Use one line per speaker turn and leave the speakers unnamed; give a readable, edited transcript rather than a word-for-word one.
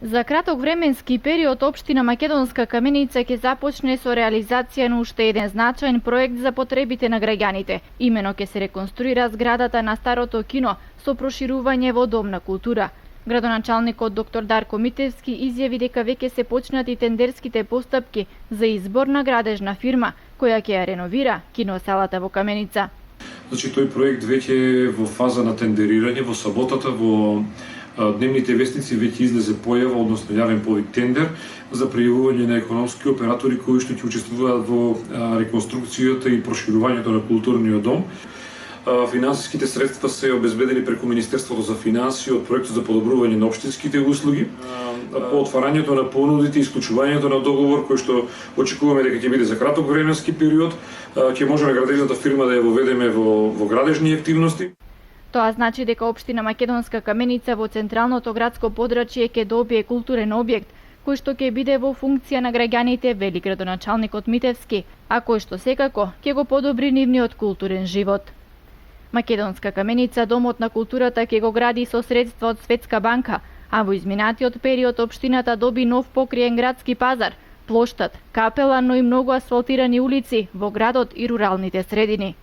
За краток временски период, општина Македонска Каменица ќе започне со реализација на уште еден значаен проект за потребите на граѓаните. Имено ќе се реконструира зградата на старото кино со проширување во дом на култура. Градоначалникот доктор Дарко Митевски изјави дека веќе се почнати тендерските постапки за избор на градежна фирма која ќе ја реновира киносалата во Каменица.
Значи, тој проект веќе е во фаза на тендерирање. Во саботата во дневните вестници веќе излезе појава, односно јавен повик тендер за пријавување на економски оператори кои што ќе учествуваат во реконструкцијата и проширувањето на културниот дом. Финансиските средства се обезбедени преку Министерството за финансии од проектот за подобрување на општинските услуги. По отварањето на понудите и исклучувањето на договор кој што очекуваме дека ќе биде за краток временски период, ќе можеме градежната фирма да ја воведеме во градежни активности.
Тоа значи дека општина Македонска Каменица во централното градско подрачје ќе добие културен објект кој што ќе биде во функција на граѓаните, вели градоначалникот Митевски, а кој што секако ќе го подобри нивниот културен живот. Македонска Каменица домот на културата ќе го гради со средства од Светска банка, а во изминатиот период општината доби нов покриен градски пазар, плоштад, капела, но и многу асфалтирани улици во градот и руралните средини.